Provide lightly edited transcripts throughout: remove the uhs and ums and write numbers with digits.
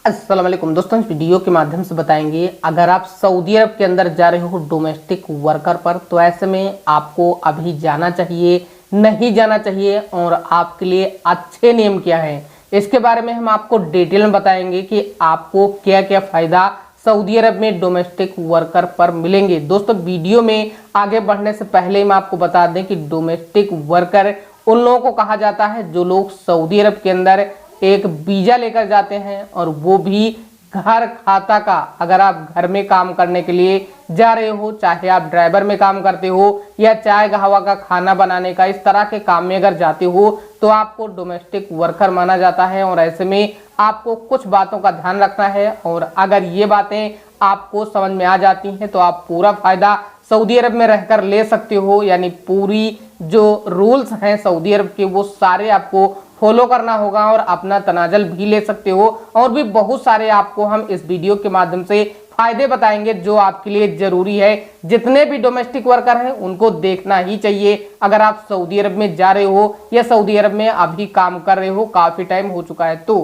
अस्सलाम वालेकुम दोस्तों, इस वीडियो के माध्यम से बताएंगे अगर आप सऊदी अरब के अंदर जा रहे हो डोमेस्टिक वर्कर पर, तो ऐसे में आपको अभी जाना चाहिए, नहीं जाना चाहिए और आपके लिए अच्छे नियम क्या हैं, इसके बारे में हम आपको डिटेल में बताएंगे कि आपको क्या क्या फायदा सऊदी अरब में डोमेस्टिक वर्कर पर मिलेंगे। दोस्तों, वीडियो में आगे बढ़ने से पहले हम आपको बता दें कि डोमेस्टिक वर्कर उन लोगों को कहा जाता है जो लोग सऊदी अरब के अंदर एक वीजा लेकर जाते हैं और वो भी घर खाता का। अगर आप घर में काम करने के लिए जा रहे हो, चाहे आप ड्राइवर में काम करते हो या चाय कहवा का खाना बनाने का, इस तरह के काम में अगर जाते हो तो आपको डोमेस्टिक वर्कर माना जाता है। और ऐसे में आपको कुछ बातों का ध्यान रखना है और अगर ये बातें आपको समझ में आ जाती हैं तो आप पूरा फायदा सऊदी अरब में रहकर ले सकते हो। यानी पूरी जो रूल्स हैं सऊदी अरब के वो सारे आपको फॉलो करना होगा और अपना तनाजल भी ले सकते हो। और भी बहुत सारे आपको हम इस वीडियो के माध्यम से फायदे बताएंगे जो आपके लिए जरूरी है। जितने भी डोमेस्टिक वर्कर हैं उनको देखना ही चाहिए अगर आप सऊदी अरब में जा रहे हो या सऊदी अरब में अभी काम कर रहे हो, काफी टाइम हो चुका है। तो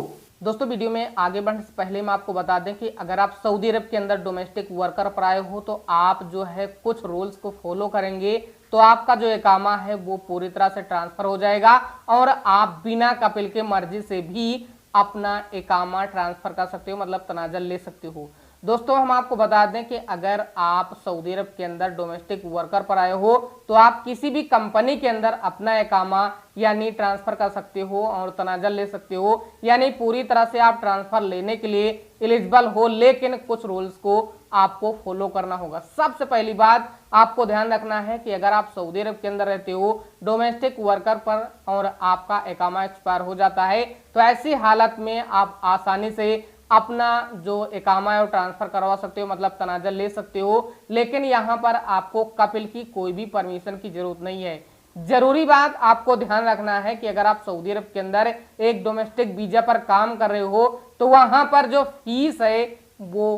दोस्तों, वीडियो में आगे बढ़ने से पहले मैं आपको बता दें कि अगर आप सऊदी अरब के अंदर डोमेस्टिक वर्कर पर आए हो तो आप जो है कुछ रूल्स को फॉलो करेंगे तो आपका जो इकामा है वो पूरी तरह से ट्रांसफर हो जाएगा और आप बिना कपिल के मर्जी से भी अपना इकामा ट्रांसफर कर सकते हो, मतलब तनाजल ले सकते हो। दोस्तों, हम आपको बता दें कि अगर आप सऊदी अरब के अंदर डोमेस्टिक वर्कर पर आए हो तो आप किसी भी कंपनी के अंदर अपना इकामा यानी ट्रांसफर कर सकते हो और तनाजल ले सकते हो। यानी पूरी तरह से आप ट्रांसफर लेने के लिए एलिजिबल हो, लेकिन कुछ रूल्स को आपको फॉलो करना होगा। सबसे पहली बात आपको ध्यान रखना है कि अगर आप सऊदी अरब के अंदर रहते हो डोमेस्टिक वर्कर पर और आपका इकामा एक्सपायर हो जाता है तो ऐसी हालत में आप आसानी से अपना जो इकामा है वो ट्रांसफर करवा सकते हो, मतलब तनाजल ले सकते हो। लेकिन यहाँ पर आपको कपिल की कोई भी परमिशन की जरूरत नहीं है। जरूरी बात आपको ध्यान रखना है कि अगर आप सऊदी अरब के अंदर एक डोमेस्टिक वीजा पर काम कर रहे हो तो वहां पर जो फीस है वो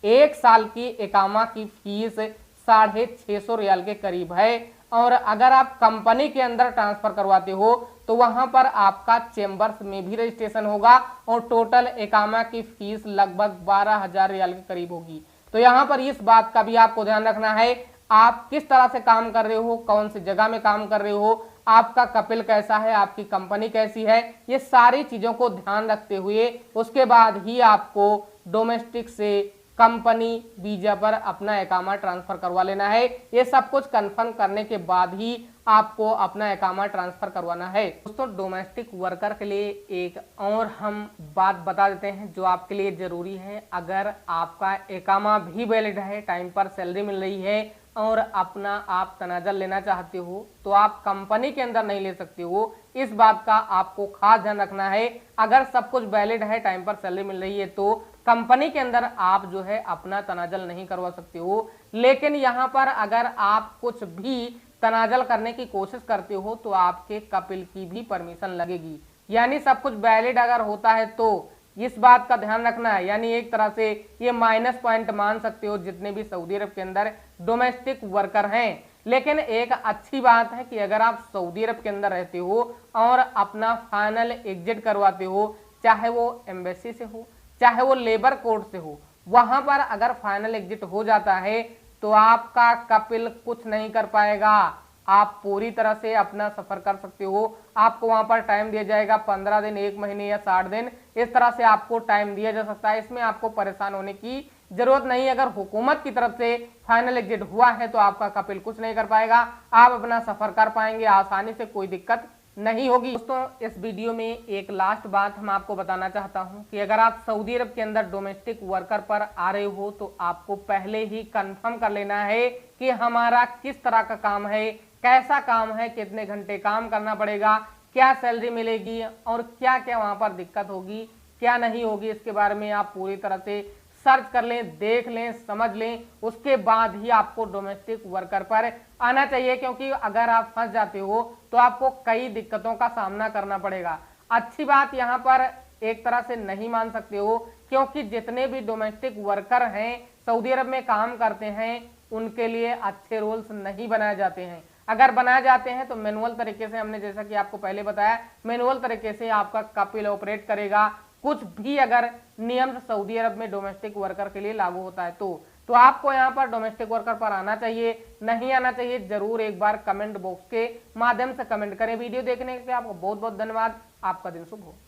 1 साल की इकामा की फीस 650 रियाल के करीब है। और अगर आप कंपनी के अंदर ट्रांसफर करवाते हो तो वहां पर आपका चेंबर्स में भी रजिस्ट्रेशन होगा और टोटल इकामा की फीस लगभग 12,000 रियाल के करीब होगी। तो यहाँ पर इस बात का भी आपको ध्यान रखना है, आप किस तरह से काम कर रहे हो, कौन सी जगह में काम कर रहे हो, आपका कपिल कैसा है, आपकी कंपनी कैसी है, ये सारी चीजों को ध्यान रखते हुए उसके बाद ही आपको डोमेस्टिक से कंपनी वीजा पर अपना इकामा ट्रांसफर करवा लेना है। ये सब कुछ कंफर्म करने के बाद ही आपको अपना इकामा ट्रांसफर करवाना है। दोस्तों, डोमेस्टिक वर्कर के लिए एक और हम बात बता देते हैं जो आपके लिए जरूरी है। अगर आपका इकामा भी वैलिड है, टाइम पर सैलरी मिल रही है और अपना आप तनाजल लेना चाहते हो तो आप कंपनी के अंदर नहीं ले सकते हो। इस बात का आपको खास ध्यान रखना है। अगर सब कुछ वैलिड है, टाइम पर सैलरी मिल रही है तो कंपनी के अंदर आप जो है अपना तनाजल नहीं करवा सकते हो। लेकिन यहाँ पर अगर आप कुछ भी तनाजल करने की कोशिश करते हो तो आपके कपिल की भी परमिशन लगेगी। यानी सब कुछ वैलिड अगर होता है तो इस बात का ध्यान रखना है। यानी एक तरह से ये माइनस पॉइंट मान सकते हो जितने भी सऊदी अरब के अंदर डोमेस्टिक वर्कर हैं। लेकिन एक अच्छी बात है कि अगर आप सऊदी अरब के अंदर रहते हो और अपना फाइनल एग्जिट करवाते हो, चाहे वो एम्बेसी से हो चाहे वो लेबर कोर्ट से हो, वहां पर अगर फाइनल एग्जिट हो जाता है तो आपका कपिल कुछ नहीं कर पाएगा। आप पूरी तरह से अपना सफर कर सकते हो। आपको वहां पर टाइम दिया जाएगा 15 दिन, 1 महीने या 60 दिन, इस तरह से आपको टाइम दिया जा सकता है। इसमें आपको परेशान होने की जरूरत नहीं। अगर हुकूमत की तरफ से फाइनल एग्जिट हुआ है तो आपका कपिल कुछ नहीं कर पाएगा, आप अपना सफर कर पाएंगे आसानी से, कोई दिक्कत नहीं होगी। दोस्तों, इस वीडियो में एक लास्ट बात हम आपको बताना चाहता हूं कि अगर आप सऊदी अरब के अंदर डोमेस्टिक वर्कर पर आ रहे हो तो आपको पहले ही कंफर्म कर लेना है कि हमारा किस तरह का काम है, कैसा काम है, कितने घंटे काम करना पड़ेगा, क्या सैलरी मिलेगी और क्या क्या वहां पर दिक्कत होगी, क्या नहीं होगी। इसके बारे में आप पूरी तरह से सर्च कर लें, देख लें, समझ लें, उसके बाद ही आपको डोमेस्टिक वर्कर पर आना चाहिए। क्योंकि अगर आप फंस जाते हो तो आपको कई दिक्कतों का सामना करना पड़ेगा। अच्छी बात यहाँ पर एक तरह से नहीं मान सकते हो क्योंकि जितने भी डोमेस्टिक वर्कर हैं सऊदी अरब में काम करते हैं उनके लिए अच्छे रूल्स नहीं बनाए जाते हैं। अगर बनाए जाते हैं तो मैनुअल तरीके से, हमने जैसा कि आपको पहले बताया, मैनुअल तरीके से आपका कपिल ऑपरेट करेगा। कुछ भी अगर नियम सऊदी अरब में डोमेस्टिक वर्कर के लिए लागू होता है तो आपको यहाँ पर डोमेस्टिक वर्कर पर आना चाहिए, नहीं आना चाहिए, जरूर एक बार कमेंट बॉक्स के माध्यम से कमेंट करें। वीडियो देखने के लिए आपको बहुत बहुत धन्यवाद। आपका दिन शुभ हो।